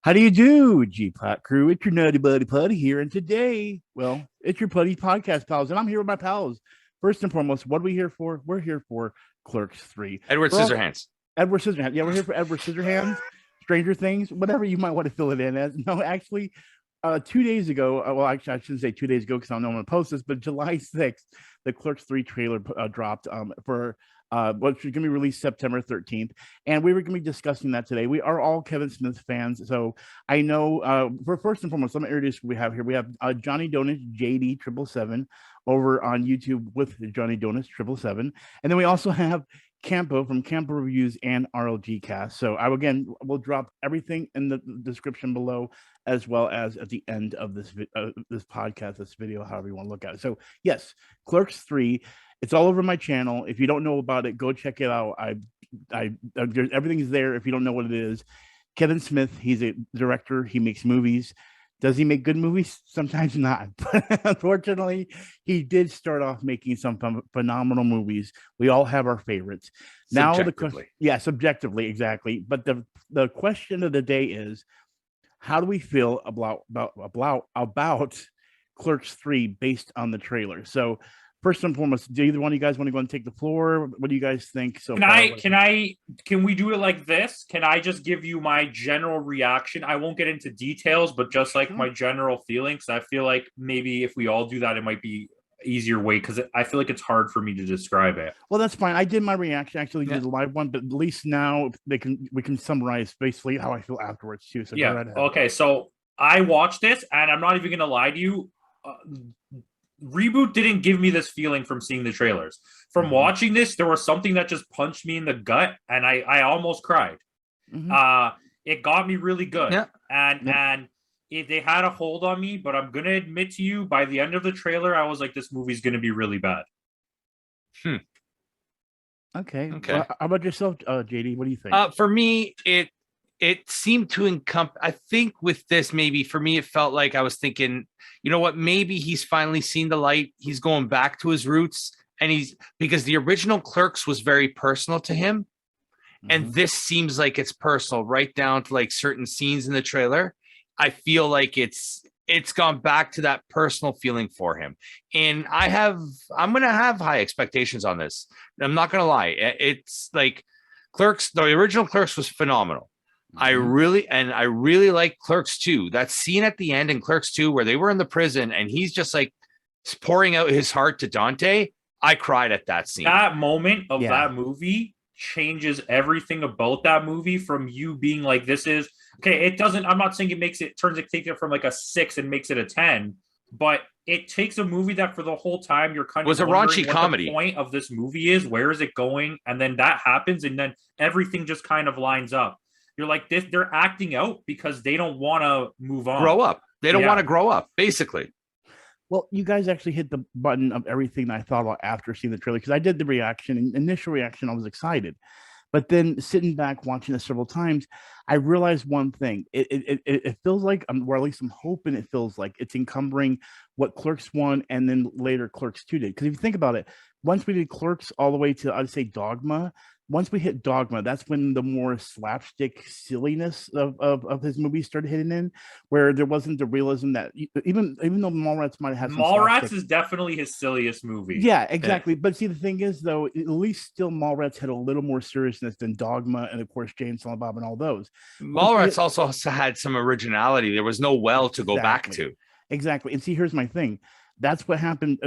How do you do, G-Pot crew? It's your nutty buddy Putty here, and today, well, it's your Putty podcast pals, and I'm here with my pals. First and foremost, what are we here for? We're here for Clerks 3. Edward We're all Scissorhands. Edward Scissorhands. Yeah, we're here for Edward Scissorhands, Stranger Things, whatever you might want to fill it in as. No, actually, 2 days ago, well, actually, I shouldn't say 2 days ago because I don't know when to post this, but July 6th, the Clerks 3 trailer dropped for what's going to be released September 13th. And we were going to be discussing that today. We are all Kevin Smith fans. So I know, for first and foremost, let me introduce what we have here. We have Johnny Donuts, JD777, over on YouTube with Johnny Donuts, 777. And then we also have Campo from Campo Reviews and RLG Cast. So I will drop everything in the description below, as well as at the end of this podcast, this video, however you want to look at it. So yes, Clerks 3. It's all over my channel. If you don't know about it, go check it out. Everything's there. If you don't know what it is, Kevin Smith, he's a director. He makes movies. Does he make good movies? Sometimes not. But unfortunately, he did start off making some phenomenal movies. We all have our favorites. Now the question, yeah, subjectively, exactly. But the question of the day is, how do we feel about Clerks 3 based on the trailer? So first and foremost, do either one of you guys want to go and take the floor? What do you guys think? So can we do it like this? Can I just give you my general reaction? I won't get into details, but just like my general feelings. I feel like maybe if we all do that, it might be easier way, because I feel like it's hard for me to describe it. Well, that's fine. I did my reaction, actually did a live one, but at least now we can summarize basically how I feel afterwards too. So yeah. Okay. So I watched this, and I'm not even gonna lie to you. Reboot didn't give me this feeling from seeing the trailers. From watching this, there was something that just punched me in the gut, and I almost cried. It got me really good. And they had a hold on me, but I'm gonna admit to you, by the end of the trailer, I was like, this movie's gonna be really bad. Okay. Well, how about yourself, JD? What do you think? For me, it seemed to encompass. I think with this, maybe for me, it felt like I was thinking, you know what, maybe he's finally seen the light. He's going back to his roots, and because the original Clerks was very personal to him. And this seems like it's personal, right down to like certain scenes in the trailer. I feel like it's gone back to that personal feeling for him. And I'm going to have high expectations on this. I'm not going to lie. It's like Clerks, the original Clerks was phenomenal. I really like Clerks 2. That scene at the end in Clerks 2 where they were in the prison and he's just like pouring out his heart to Dante. I cried at that scene. That moment of that movie changes everything about that movie, from you being like, this is okay. It doesn't, I'm not saying takes it from like a 6 and makes it a 10, but it takes a movie that for the whole time you're kind of was a raunchy comedy. The point of this movie is, where is it going? And then that happens, and then everything just kind of lines up. You're like, this, they're acting out because they don't want to move on. Grow up. They don't want to grow up, basically. Well, you guys actually hit the button of everything that I thought about after seeing the trailer, because I did the reaction, initial reaction, I was excited. But then sitting back, watching it several times, I realized one thing. It feels like, or at least I'm hoping it feels like, it's encumbering what Clerks 1 and then later Clerks 2 did. Because if you think about it, once we did Clerks all the way to, I'd say, Dogma, once we hit Dogma, that's when the more slapstick silliness of his movies started hitting in, where there wasn't the realism that even though Mallrats might have some Mallrats is definitely his silliest movie. Yeah, exactly. But see, the thing is, though, at least still Mallrats had a little more seriousness than Dogma and, of course, James Silent Bob and all those. Mallrats also had some originality. There was no well to go back to. Exactly. And see, here's my thing. That's what happened.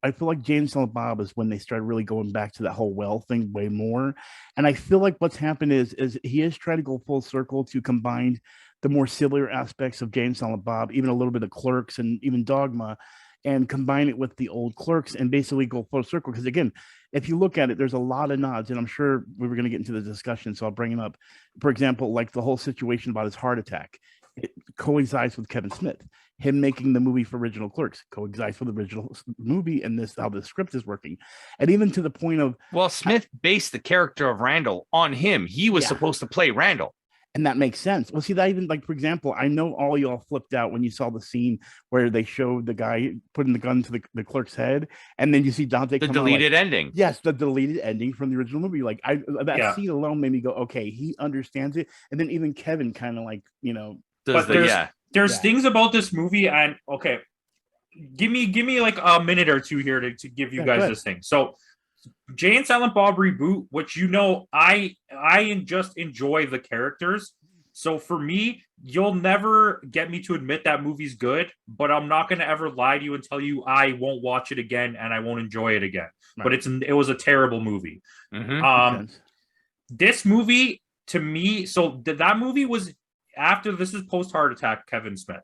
I feel like James Silent Bob is when they started really going back to that whole well thing way more. And I feel like what's happened is he is trying to go full circle to combine the more sillier aspects of James Silent Bob, even a little bit of Clerks and even Dogma, and combine it with the old Clerks and basically go full circle. Because again, if you look at it, there's a lot of nods, and I'm sure we were going to get into the discussion, so I'll bring it up. For example, like the whole situation about his heart attack, it coincides with Kevin Smith. Him making the movie for original Clerks coincides with the original movie, and this how the script is working. And even to the point of, well, Smith based the character of Randall on him. He was supposed to play Randall. And that makes sense. Well, see, that even, like, for example, I know all y'all flipped out when you saw the scene where they showed the guy putting the gun to the clerk's head, and then you see Dante. The deleted ending. Yes, the deleted ending from the original movie. Like, that scene alone made me go, okay, he understands it. And then even Kevin kind of like, But there's things about this movie, and okay, give me like a minute or two here to give you guys this thing. So Jay and Silent Bob Reboot, which I just enjoy the characters. So for me, you'll never get me to admit that movie's good, but I'm not going to ever lie to you and tell you I won't watch it again and I won't enjoy it again. Right. But it was a terrible movie. This movie to me, so that movie was after, this is post heart attack Kevin Smith.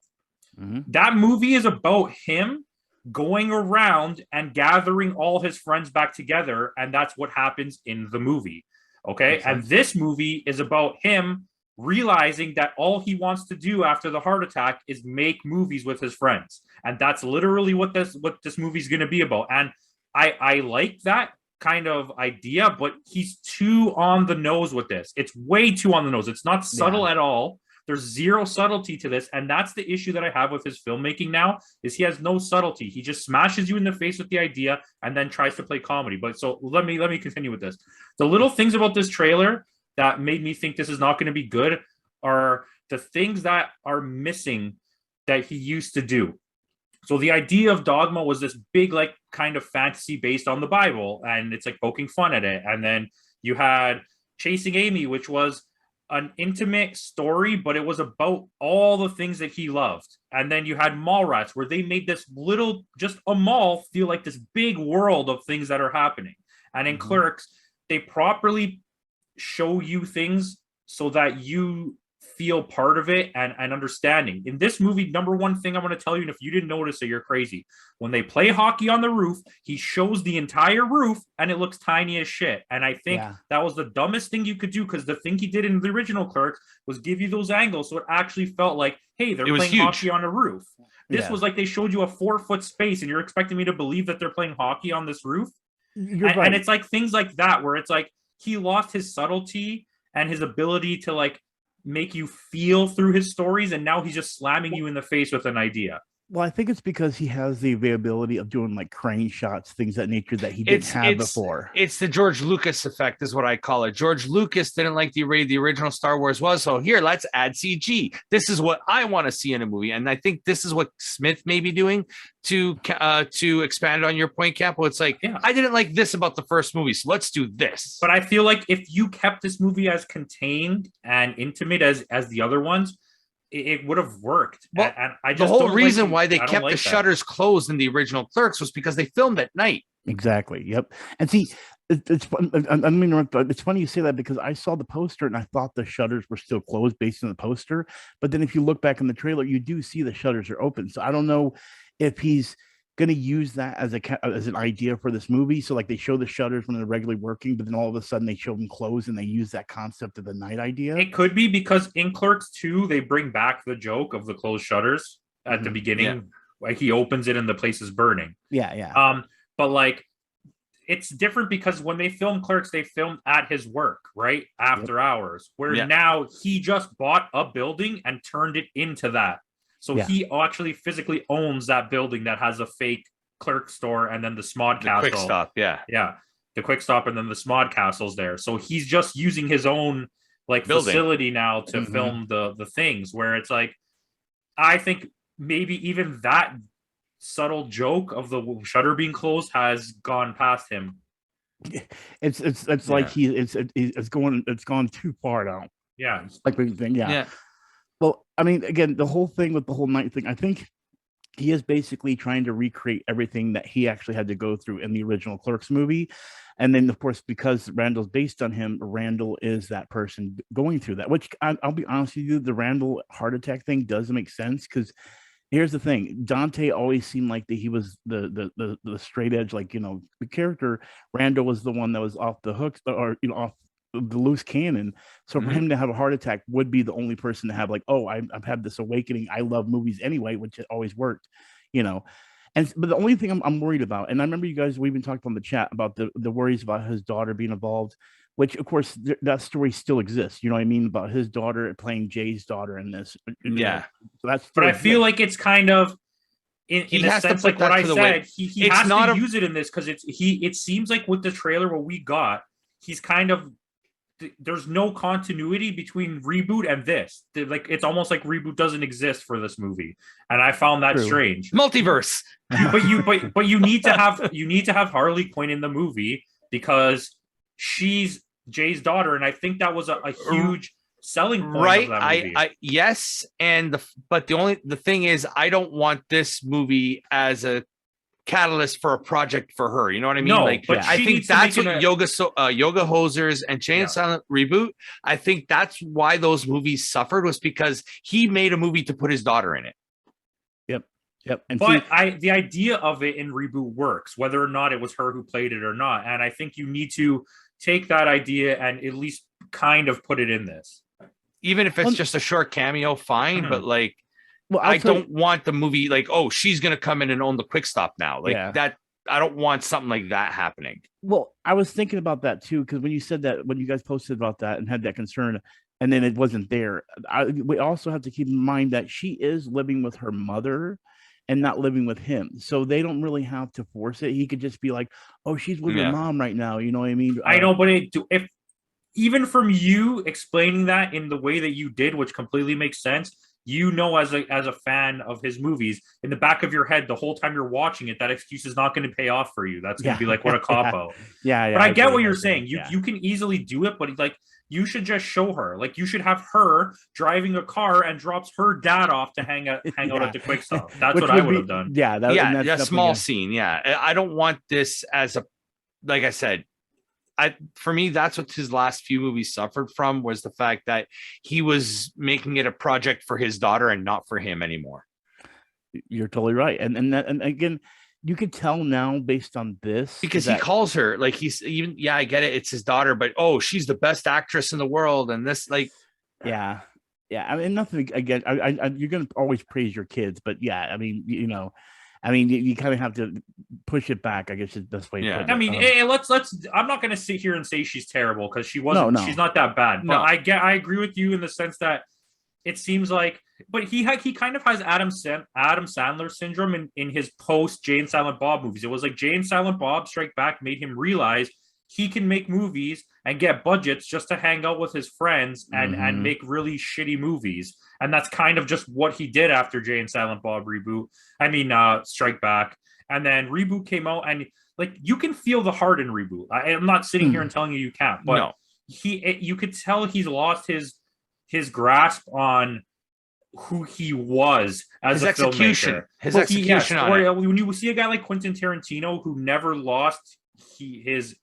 That movie is about him going around and gathering all his friends back together, and that's what happens in the movie. Okay, and this movie is about him realizing that all he wants to do after the heart attack is make movies with his friends, and that's literally what this movie is going to be about. And I like that kind of idea, but he's too on the nose with this. It's way too on the nose. It's not subtle at all. There's zero subtlety to this, and that's the issue that I have with his filmmaking now, is he has no subtlety. He just smashes you in the face with the idea and then tries to play comedy. But so let me continue with this. The little things about this trailer that made me think this is not going to be good are the things that are missing that he used to do. So the idea of Dogma was this big, like, kind of fantasy based on the Bible, and it's like poking fun at it. And then you had Chasing Amy, which was an intimate story, but it was about all the things that he loved. And then you had Mallrats, where they made this little, just a mall, feel like this big world of things that are happening. And in Clerks, they properly show you things so that you feel part of it and understanding. In this movie, number one thing I'm going to tell you, and if you didn't notice it, you're crazy. When they play hockey on the roof, he shows the entire roof and it looks tiny as shit. And I think that was the dumbest thing you could do, because the thing he did in the original Clerks was give you those angles so it actually felt like, hey, they're playing hockey on a roof. This was like they showed you a 4-foot space and you're expecting me to believe that they're playing hockey on this roof. And it's like things like that where it's like he lost his subtlety and his ability to like make you feel through his stories, and now he's just slamming you in the face with an idea. Well, I think it's because he has the availability of doing like crane shots, things of that nature that he didn't have before. It's the George Lucas effect is what I call it. George Lucas didn't like the way the original Star Wars was, so here, let's add CG. This is what I want to see in a movie, and I think this is what Smith may be doing to expand on your point, Campo. It's like, I didn't like this about the first movie, so let's do this. But I feel like if you kept this movie as contained and intimate as the other ones, it would have worked. Well, and I just the whole reason why they kept the shutters closed in the original Clerks was because they filmed at night. Exactly. Yep. And see, it's I mean, it's funny you say that, because I saw the poster and I thought the shutters were still closed based on the poster. But then if you look back in the trailer, you do see the shutters are open. So I don't know if he's going to use that as an idea for this movie. So like they show the shutters when they're regularly working, but then all of a sudden they show them closed and they use that concept of the night idea. It could be because in Clerks 2, they bring back the joke of the closed shutters at the beginning. Like he opens it and the place is burning. But like it's different because when they filmed Clerks, they filmed at his work, right? After hours, where now he just bought a building and turned it into that. So he actually physically owns that building that has a fake Clerk store and then the Smod Castle. Quick Stop, the Quick Stop and then the Smod Castle's there. So he's just using his own like building facility now to film the things, where it's like, I think maybe even that subtle joke of the shutter being closed has gone past him. It's like it's gone too far now. Yeah, it's like the thing. Yeah. Well, I mean, again, the whole thing with the whole night thing, I think he is basically trying to recreate everything that he actually had to go through in the original Clerks movie. And then, of course, because Randall's based on him, Randall is that person going through that, which I'll be honest with you, the Randall heart attack thing does make sense, because here's the thing. Dante always seemed like that he was the straight edge, like, the character. Randall was the one that was off the hook, or, off the loose cannon. So for him to have a heart attack would be the only person to have like, oh, I've had this awakening. I love movies anyway, which it always worked, but the only thing I'm worried about, and I remember you guys, we even talked on the chat about the worries about his daughter being involved, which of course that story still exists. You know what I mean? About his daughter playing Jay's daughter in this. So that's, but I feel like it's kind of in a sense, like what I said, he has to use it in this, because it seems like with the trailer what we got, he's kind of there's no continuity between Reboot and this. Like, it's almost like Reboot doesn't exist for this movie, and I found that strange. Multiverse. but you need to have Harley Quinn in the movie because she's Jay's daughter, and I think that was a huge selling point right. of that movie. I yes, but the thing is, I don't want this movie as a catalyst for a project for her. You know what I mean? No, like, but I think that's what Yoga Hosers and Chain Yeah. Silent Reboot. I think that's why those movies suffered, was because he made a movie to put his daughter in it. Yep. And But the idea of it in Reboot works, whether or not it was her who played it or not. And I think you need to take that idea and at least kind of put it in this. Even if it's just a short cameo, fine. But like, well, I don't want the movie like, oh, she's gonna come in and own the quick stop now. Like that. I don't want something like that happening. Well, I was thinking about that too, because when you said that, when you guys posted about that and had that concern, and then it wasn't there, we also have to keep in mind that she is living with her mother and not living with him. So they don't really have to force it. He could just be like, oh, she's with her mom right now. You know what I mean? I know, but if even from you explaining that in the way that you did, which completely makes sense, you know, as a fan of his movies, in the back of your head, the whole time you're watching it, that excuse is not going to pay off for you. That's going to be like, what a cop-out. Yeah. But I get what you're saying. You can easily do it, but like, you should just show her. Like, you should have her driving a car and drops her dad off to hang out at the quick stop. That's what I would have done. Yeah, a small scene. Yeah, I don't want this as a, like I said, for me, that's what his last few movies suffered from, was the fact that he was making it a project for his daughter and not for him anymore. You're totally right, and again, you could tell now based on this, because he calls her, like, he's even, I get it, it's his daughter, but she's the best actress in the world, and this, like, yeah. I mean, nothing again. You're gonna always praise your kids, but I mean, you kind of have to push it back, I guess is the best way to put it. I mean, let's I'm not going to sit here and say she's terrible, because she wasn't. No. She's not that bad. But I agree with you in the sense that it seems like, but he kind of has Adam Sandler syndrome in his post Jay and Silent Bob movies. It was like Jay and Silent Bob Strike Back made him realize he can make movies and get budgets just to hang out with his friends and make really shitty movies. And that's kind of just what he did after Jay and Silent Bob Reboot. I mean, Strike Back. And then Reboot came out, and like, you can feel the heart in Reboot. I'm not sitting here and telling you can't, but you could tell he's lost his grasp on who he was as his a execution. filmmaker. His execution on it. When you see a guy like Quentin Tarantino who never lost his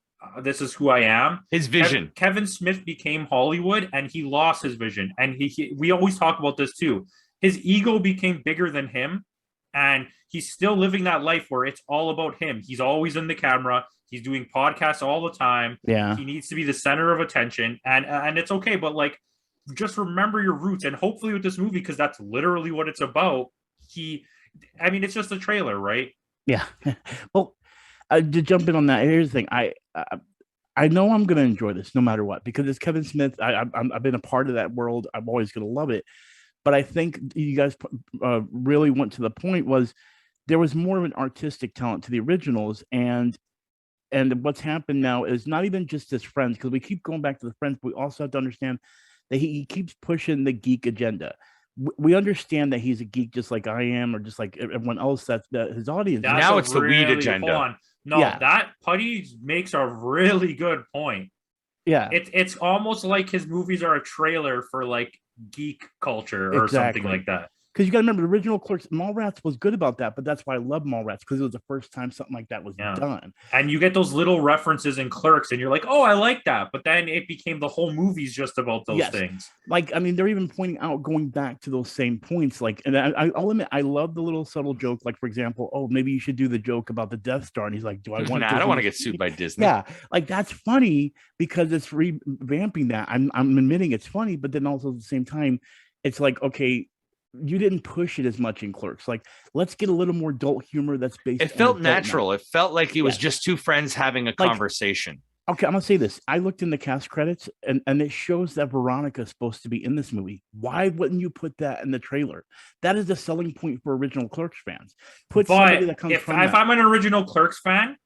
this is who I am. His vision. Kevin Smith became Hollywood, and he lost his vision. And we always talk about this too. His ego became bigger than him, and he's still living that life where it's all about him. He's always in the camera. He's doing podcasts all the time. Yeah. He needs to be the center of attention, and it's okay. But like, just remember your roots, and hopefully with this movie, because that's literally what it's about. It's just a trailer, right? Yeah. Well, to jump in on that, here's the thing. I know I'm going to enjoy this no matter what, because it's Kevin Smith. I've been a part of that world. I'm always going to love it. But I think you guys really went to the point, was there was more of an artistic talent to the originals, and what's happened now is not even just his friends, because we keep going back to the friends, but we also have to understand that he keeps pushing the geek agenda. We understand that he's a geek just like I am, or just like everyone else that's his audience. Now it's the weed agenda. That Putty makes a really good point. Yeah, it's almost like his movies are a trailer for like geek culture or something like that. Because you got to remember, the original Clerks, Mallrats was good about that, but that's why I love Mallrats, because it was the first time something like that was done. And you get those little references in Clerks, and you're like, oh, I like that. But then it became the whole movie's just about those things. Like, I mean, they're even pointing out, going back to those same points. Like, and I'll admit, I love the little subtle joke. Like, for example, oh, maybe you should do the joke about the Death Star. And he's like, do I want I don't want to get sued by Disney. Yeah, like, that's funny because it's revamping that. I'm admitting it's funny, but then also at the same time, it's like, okay, you didn't push it as much in Clerks. Like, let's get a little more adult humor that's based. It felt natural. It felt like it was just two friends having a conversation. Okay, I'm gonna say this. I looked in the cast credits, and it shows that Veronica is supposed to be in this movie. Why wouldn't you put that in the trailer? That is the selling point for original Clerks fans. Put somebody that comes if I'm an original Clerks fan,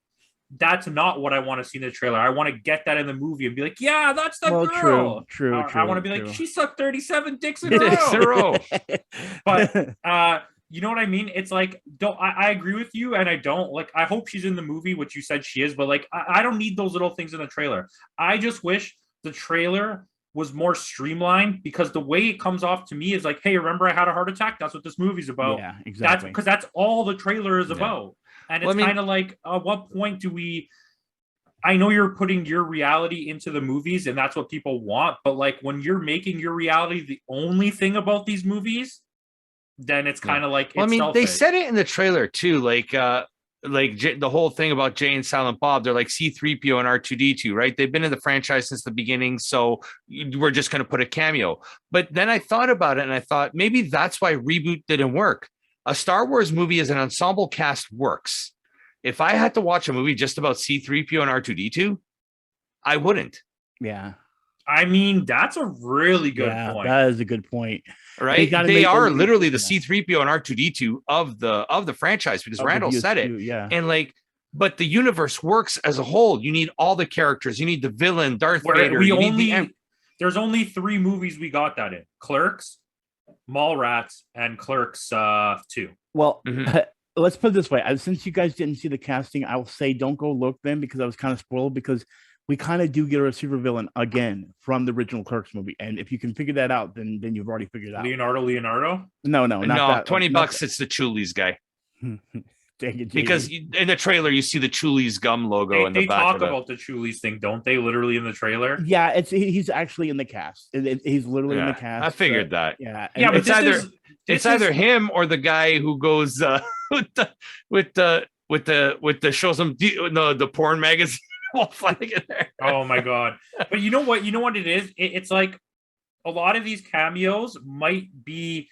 that's not what I want to see in the trailer. I want to get that in the movie and be like, yeah, that's the girl. True. I want to be like, she sucked 37 dicks in Dicks in a a row. row. But you know what I mean? It's like, I agree with you, and I don't like. I hope she's in the movie, which you said she is, but like, I don't need those little things in the trailer. I just wish the trailer was more streamlined, because the way it comes off to me is like, hey, remember I had a heart attack? That's what this movie's about. Yeah, exactly. Because that's all the trailer is about. And it's kind of like, at what point do we? I know you're putting your reality into the movies, and that's what people want. But like, when you're making your reality the only thing about these movies, then it's kind of like. Well, I mean, they said it in the trailer too, like the whole thing about Jay and Silent Bob. They're like C-3PO and R2-D2, right? They've been in the franchise since the beginning, so we're just going to put a cameo. But then I thought about it, and I thought maybe that's why Reboot didn't work. A Star Wars movie as an ensemble cast works. If I had to watch a movie just about C-3PO and R2-D2, I wouldn't. Yeah. I mean, that's a really good point. That is a good point. Right? They are literally the C-3PO and R2-D2 of the franchise, because Randall said it. Yeah. And like, but the universe works as a whole. You need all the characters. You need the villain, Darth Vader. There's only 3 movies we got that in: Clerks, Mallrats, and Clerks 2. Well, let's put it this way. Since you guys didn't see the casting, I will say don't go look then, because I was kind of spoiled, because we kind of do get a supervillain again from the original Clerks movie. And if you can figure that out, then you've already figured it out. Leonardo? No, not that. $20, it's the Chulies guy. Because in the trailer, you see the Chulies gum logo in the back. They talk about the Chulies thing, don't they? Literally in the trailer. Yeah, he's actually in the cast. He's literally in the cast. I figured that. Yeah, but it's either him or the guy who goes with the shows them the porn magazine. Oh my god! But you know what? You know what it is? It's like a lot of these cameos might be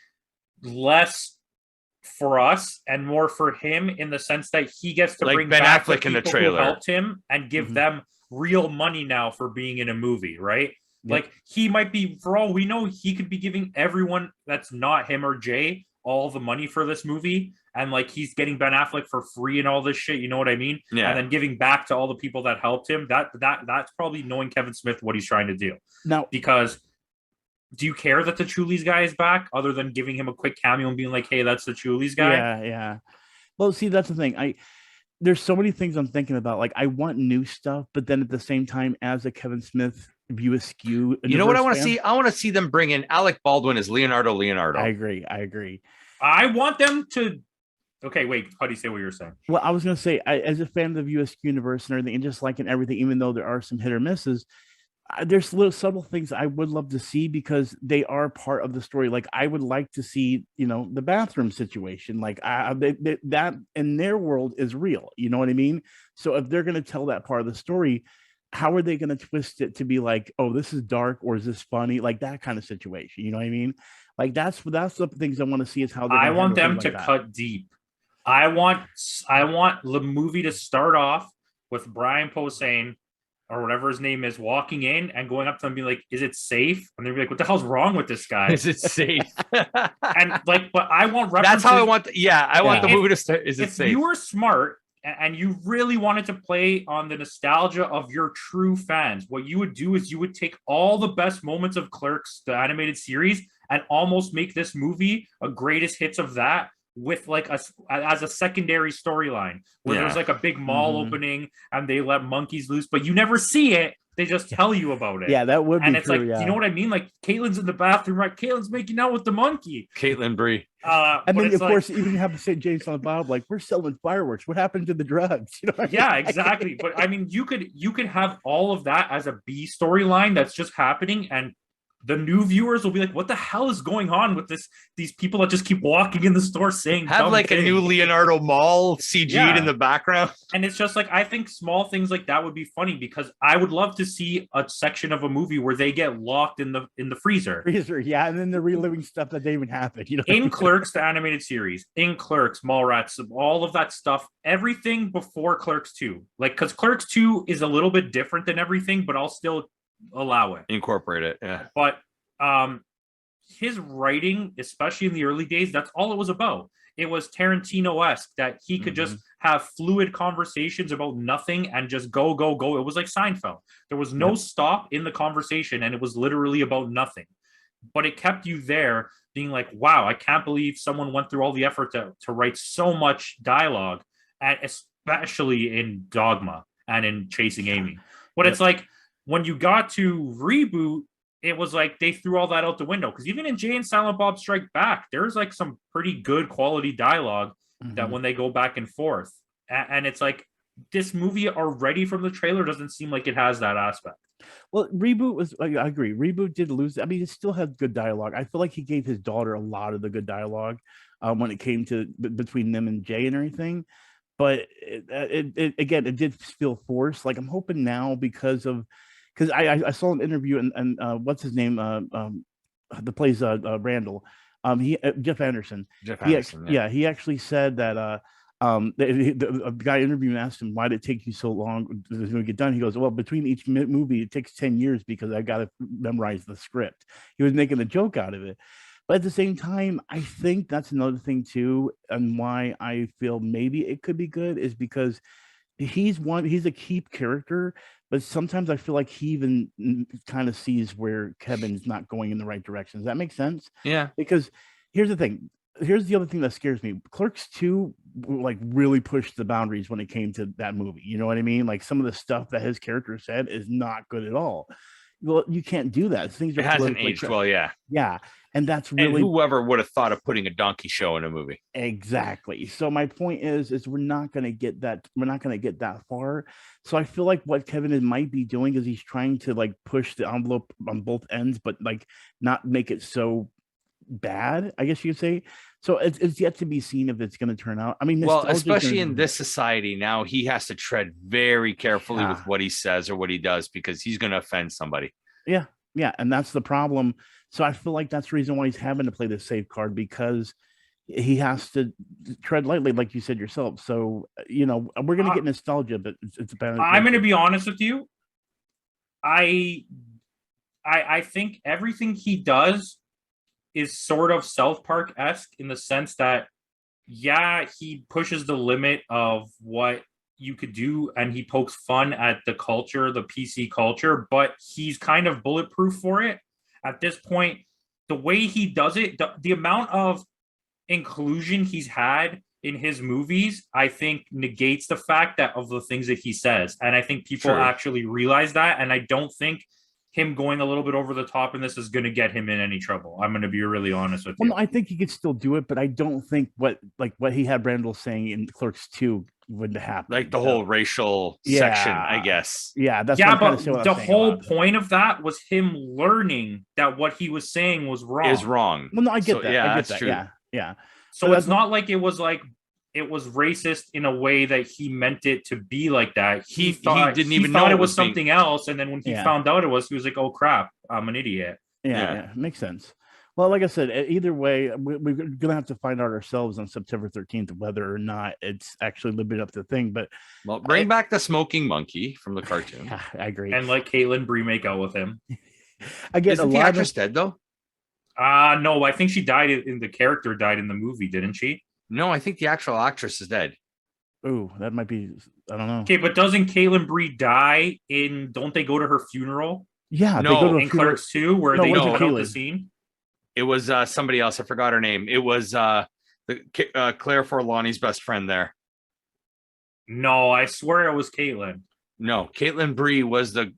less for us and more for him, in the sense that he gets to bring Ben back Affleck the in the people trailer, who helped him, and give them real money now for being in a movie, right? Yep. Like, he might be, for all we know, he could be giving everyone that's not him or Jay all the money for this movie, and like, he's getting Ben Affleck for free and all this shit, you know what I mean? Yeah. And then giving back to all the people that helped him. That's probably knowing Kevin Smith what he's trying to do. Now, because do you care that the Chulies guy is back, other than giving him a quick cameo and being like, hey, that's the Chulies guy? Yeah. Well, see, that's the thing. There's so many things I'm thinking about. Like, I want new stuff, but then at the same time, as a Kevin Smith View Askew, you know what I want to see? I want to see them bring in Alec Baldwin as Leonardo. I agree. I want them to. Okay, wait. How do you say what you're saying? Well, I was going to say, as a fan of the USQ Universe and everything, and just liking everything, even though there are some hit or misses, there's little subtle things I would love to see, because they are part of the story. Like, I would like to see, the bathroom situation. Like, that in their world is real. You know what I mean? So if they're going to tell that part of the story, how are they going to twist it to be like, oh, this is dark, or is this funny? Like, that kind of situation. You know what I mean? Like, that's the things I want to see, is how I want them to cut deep. I want the movie to start off with Brian Posehn, or whatever his name is, walking in and going up to them and being like, is it safe? And they'd be like, what the hell's wrong with this guy? Is it safe? And like, but I want references. That's how I want. I want the movie to start. Is it safe? If you were smart and you really wanted to play on the nostalgia of your true fans, what you would do is you would take all the best moments of Clerks, the animated series, and almost make this movie a greatest hits of that, with like as a secondary storyline, where there's like a big mall opening and they let monkeys loose, but you never see it. They just tell you about it. Yeah, that would be and it's true, like, you know what I mean? Like, Caitlin's in the bathroom, right? Caitlin's making out with the monkey. Caitlin Bree. And then, of course, even have to say James on Bob, like, we're selling fireworks. What happened to the drugs? You know what I mean? Exactly. But I mean, you could have all of that as a B storyline that's just happening, and the new viewers will be like, what the hell is going on with these people that just keep walking in the store saying have like things. A new Leonardo Mall CG'd in the background. And it's just like, I think small things like that would be funny, because I would love to see a section of a movie where they get locked in the freezer. Yeah, and then they're reliving stuff that didn't even happen. In Clerks, the animated series, in Clerks, Mallrats, all of that stuff, everything before Clerks 2. Like, because Clerks 2 is a little bit different than everything, but I'll still allow it, incorporate it. Yeah, but his writing, especially in the early days, that's all it was about. it was Tarantino-esque, that he could just have fluid conversations about nothing and just go. It was like Seinfeld. There was no stop in the conversation, and it was literally about nothing. But it kept you there being like, wow, I can't believe someone went through all the effort to write so much dialogue, and especially in Dogma and in Chasing Amy. But it's like, when you got to Reboot, it was like they threw all that out the window. Because even in Jay and Silent Bob Strike Back, there's like some pretty good quality dialogue that when they go back and forth. And it's like, this movie already from the trailer doesn't seem like it has that aspect. Well, Reboot was, I agree. Reboot did lose. I mean, it still had good dialogue. I feel like he gave his daughter a lot of the good dialogue when it came to between them and Jay and everything. But it did feel forced. Like, I'm hoping now because I saw an interview and what's his name? The plays Randall. Jeff Anderson. He actually said that the guy interviewing asked him, why did it take you so long to get done? He goes, well, between each movie it takes 10 years because I got to memorize the script. He was making a joke out of it. But at the same time, I think that's another thing too, and why I feel maybe it could be good is because he's a key character, but sometimes I feel like he even kind of sees where Kevin's not going in the right direction. Does that make sense? Yeah. Because here's the thing. Here's the other thing that scares me. Clerks 2 like really pushed the boundaries when it came to that movie. You know what I mean? Like, some of the stuff that his character said is not good at all. Well, you can't do that. Things are it hasn't aged well. Yeah. And that's really, and whoever would have thought of putting a donkey show in a movie. Exactly. So my point is we're not going to get that. We're not going to get that far. So I feel like what Kevin might be doing is he's trying to like push the envelope on both ends, but like not make it so bad, I guess you could say. So it's yet to be seen if it's going to turn out. I mean, well, especially in this society now, he has to tread very carefully with what he says or what he does, because he's going to offend somebody. Yeah. And that's the problem. So I feel like that's the reason why he's having to play this safe card, because he has to tread lightly, like you said yourself. So, you know, we're going to get nostalgia, but it's about. I'm going to be honest with you. I think everything he does is sort of South Park-esque in the sense that, yeah, he pushes the limit of what you could do, and he pokes fun at the culture, the PC culture, but he's kind of bulletproof for it. At this point, the way he does it, the amount of inclusion he's had in his movies, I think negates the fact that of the things that he says. And I think people actually realize that. And I don't think him going a little bit over the top in this is going to get him in any trouble. I'm going to be really honest with you. No, I think he could still do it, but I don't think what he had Randall saying in Clerks 2 would happen. Like the whole racial section, I guess. Yeah, that's but the whole point of that was him learning that what he was saying was wrong. Is wrong. Well, no, I get that. Yeah, I get that's that. true. Yeah. So it's not like it was racist in a way that he meant it to be like that. He thought it was something else, and then when he found out it was, he was like, "Oh crap, I'm an idiot." Yeah, makes sense. Well, like I said, either way, we're gonna have to find out ourselves on September 13th whether or not it's actually living up to the thing. But bring back the smoking monkey from the cartoon. Yeah, I agree. And let Caitlin Bree make out with him. Isn't the actress dead though? No, I think she died the character died in the movie, didn't she? No, I think the actual actress is dead. Oh, that might be. I don't know. Okay, but doesn't Caitlin Bree die in? Don't they go to her funeral? Yeah, no, they go to in Clerks 2, where they cut out the scene. It was somebody else. I forgot her name. It was Claire Forlani's best friend there. No, I swear it was Caitlin. No, Caitlin Bree was the.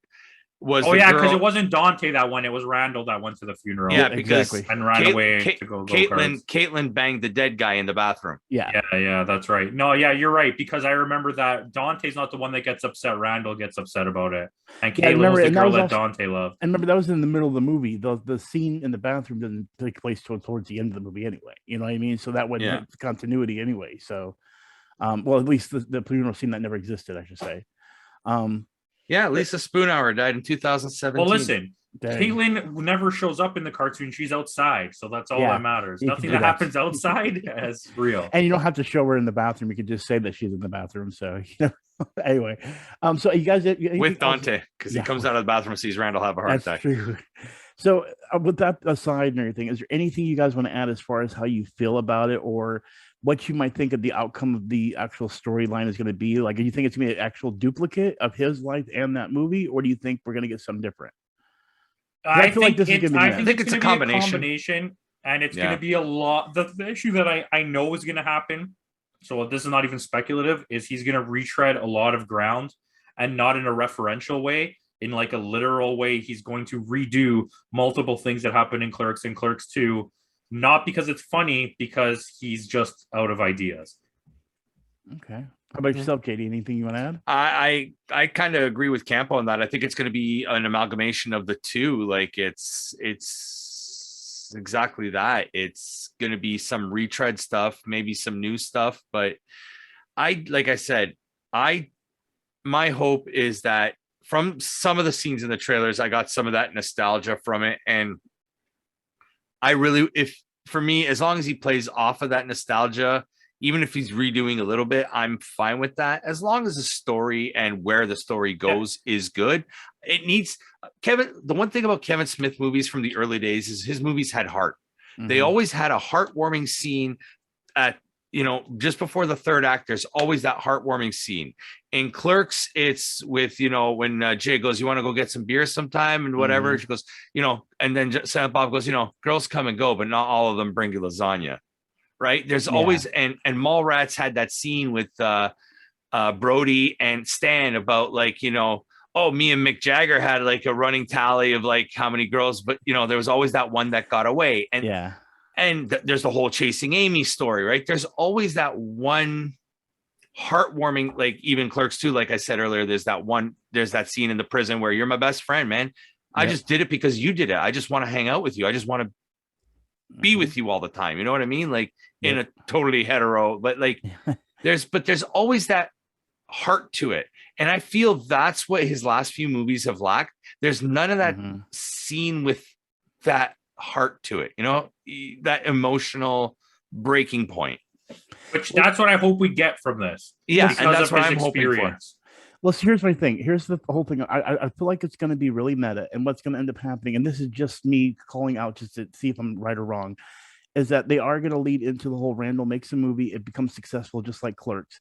Because it wasn't Dante that went. It was Randall that went to the funeral. Yeah, because and ran away to go. Caitlin banged the dead guy in the bathroom. Yeah, that's right. No, yeah, you're right, because I remember that Dante's not the one that gets upset. Randall gets upset about it, and Caitlin was the girl that Dante loved. And remember, that was in the middle of the movie. The scene in the bathroom doesn't take place towards the end of the movie anyway. You know what I mean? So that would hit continuity anyway. So, well, at least the funeral scene that never existed, I should say. Yeah, Lisa Spoonhour died in 2017. Well, listen, Caitlin never shows up in the cartoon. She's outside, so that's all that matters. Nothing that happens outside is real. And you don't have to show her in the bathroom. You can just say that she's in the bathroom. So, anyway, so you guys with Dante, because he comes out of the bathroom and sees Randall have a heart attack. True. So, with that aside and everything, is there anything you guys want to add as far as how you feel about it, or what you might think of the outcome of the actual storyline is going to be. Like, do you think it's going to be an actual duplicate of his life and that movie, or do you think we're going to get something different? I feel like think this is gonna be I the think end. it's It's a going to be a combination. combination, and it's Yeah. going to be a lot. The issue that I know is going to happen, so this is not even speculative, is he's going to retread a lot of ground, and not in a referential way, in like a literal way. He's going to redo multiple things that happen in Clerks and Clerks 2, not because it's funny, because he's just out of ideas. Okay. How about yourself, Katie? Anything you want to add? I kind of agree with Campo on that. I think it's going to be an amalgamation of the two. Like it's exactly that. It's going to be some retread stuff, maybe some new stuff. But like I said, my hope is that from some of the scenes in the trailers, I got some of that nostalgia from it. And for me, as long as he plays off of that nostalgia, even if he's redoing a little bit, I'm fine with that. As long as the story and where the story goes is good. It needs Kevin. The one thing about Kevin Smith movies from the early days is his movies had heart. They always had a heartwarming scene at, just before the third act. There's always that heartwarming scene. In Clerks, it's with, when Jay goes, "You want to go get some beer sometime?" and whatever. She goes, and then Silent Bob goes, "Girls come and go, but not all of them bring you lasagna." Right. There's always, and Mallrats had that scene with Brody and Stan about like, me and Mick Jagger had like a running tally of like how many girls, but there was always that one that got away. And there's the whole Chasing Amy story, right? There's always that one heartwarming, like even Clerks 2, like I said earlier, there's that scene in the prison where you're my best friend, man. I just did it because you did it. I just want to hang out with you. I just want to be with you all the time. You know what I mean? Like in a totally hetero, but like there's always that heart to it. And I feel that's what his last few movies have lacked. There's none of that scene with that heart to it, that emotional breaking point. Which that's what I hope we get from this. Yeah, and that's what I'm hoping for. Well, so here's my thing. Here's the whole thing. I feel like it's going to be really meta, and what's going to end up happening, and this is just me calling out just to see if I'm right or wrong, is that they are going to lead into the whole Randall makes a movie, it becomes successful just like Clerks.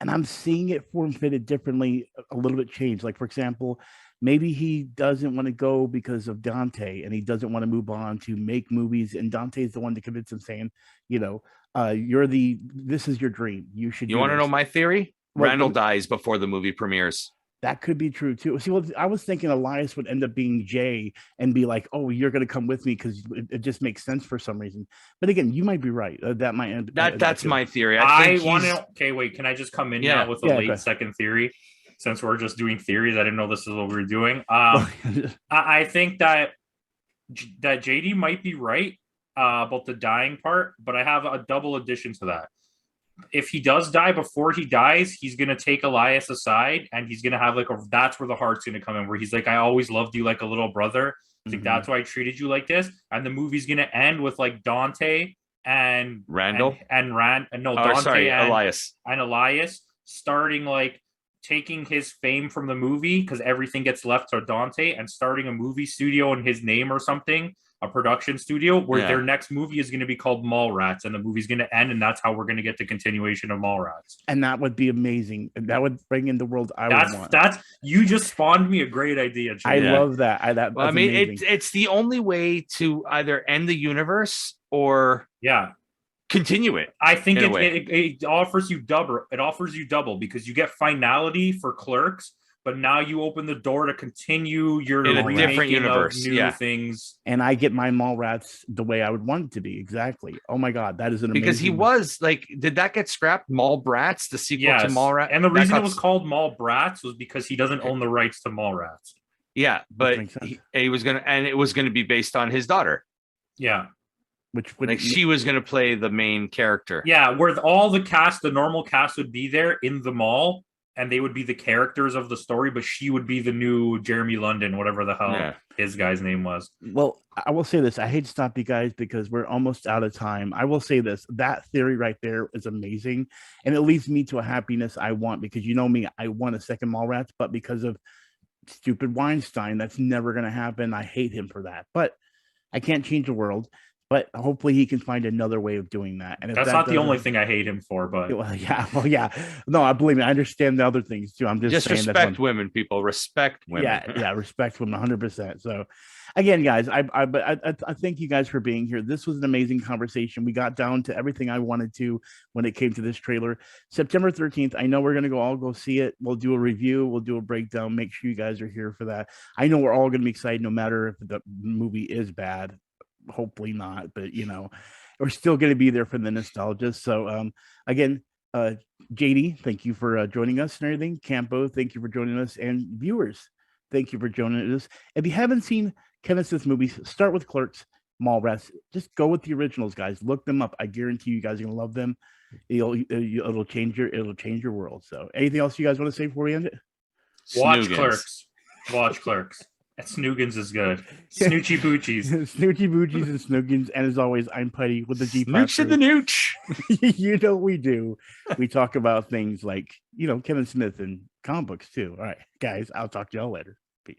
And I'm seeing it form fitted differently, a little bit changed. Like, for example, maybe he doesn't want to go because of Dante, and he doesn't want to move on to make movies. And Dante is the one to convince him, saying, this is your dream. You should. You want to know my theory? Randall dies before the movie premieres. That could be true too. See, I was thinking Elias would end up being Jay and be like, "Oh, you're going to come with me," because it just makes sense for some reason. But again, you might be right. That might end. That's my theory. I want to. Okay, wait. Can I just come in now with a late second theory? Since we're just doing theories, I didn't know this is what we were doing. I think that JD might be right about the dying part, but I have a double addition to that. If he does die before he dies, he's going to take Elias aside, and he's going to have that's where the heart's going to come in, where he's like, "I always loved you like a little brother. I think that's why I treated you like this." And the movie's going to end with like Dante and Randall Elias starting like taking his fame from the movie, because everything gets left to Dante, and starting a movie studio in his name or something. A production studio where their next movie is going to be called Mallrats, and the movie's going to end, and that's how we're going to get the continuation of Mallrats. And that would be amazing. That would bring in the world I would want. You just spawned me a great idea, Jim. I love that. It's the only way to either end the universe or continue it. I think it offers you double. It offers you double because you get finality for Clerks. But now you open the door to continue your in a different universe, new things, and I get my Mallrats the way I would want it to be. Exactly. Oh my God, that is an amazing. Because he was like, did that get scrapped? Mallbrats, the sequel to Mallrats, and the reason it was called Mallbrats was because he doesn't own the rights to Mallrats. Yeah, but he was gonna, and it was going to be based on his daughter. Yeah. Which would she was going to play the main character. Yeah, where all the cast, the normal cast, would be there in the mall. And they would be the characters of the story, but she would be the new Jeremy London, whatever the hell his guy's name was. Well, I will say this. I hate to stop you guys because we're almost out of time. I will say this. That theory right there is amazing. And it leads me to a happiness I want, because you know me, I want a second Mallrats, but because of stupid Weinstein, that's never going to happen. I hate him for that. But I can't change the world. but hopefully he can find another way of doing that. And if That's that not the only doesn't- thing I hate him for, but Well, yeah. No, I believe me. I understand the other things too. I'm just saying respect women, people. Respect women. Yeah, respect women 100%. So, again, guys, I thank you guys for being here. This was an amazing conversation. We got down to everything I wanted to when it came to this trailer. September 13th. I know we're gonna all go see it. We'll do a review. We'll do a breakdown. Make sure you guys are here for that. I know we're all gonna be excited, no matter if the movie is bad. Hopefully not, but we're still gonna be there for the nostalgia. So, again. JD, thank you for joining us and everything. Campo, thank you for joining us. And viewers, thank you for joining us. If you haven't seen Kevin Smith movies, start with Clerks, Mallrats. Just go with the originals, guys. Look them up. I guarantee you guys are gonna love them. It'll change your world. So, anything else you guys want to say before we end it? watch Snoogans. Clerks. Watch Clerks. And Snoogans is good. Snoochie Boochies. Snoochie Boochies and Snoogans. And as always, I'm Putty with the G. Nooch to the nooch. You know we do. We talk about things like Kevin Smith and comic books too. All right, guys, I'll talk to y'all later. Peace.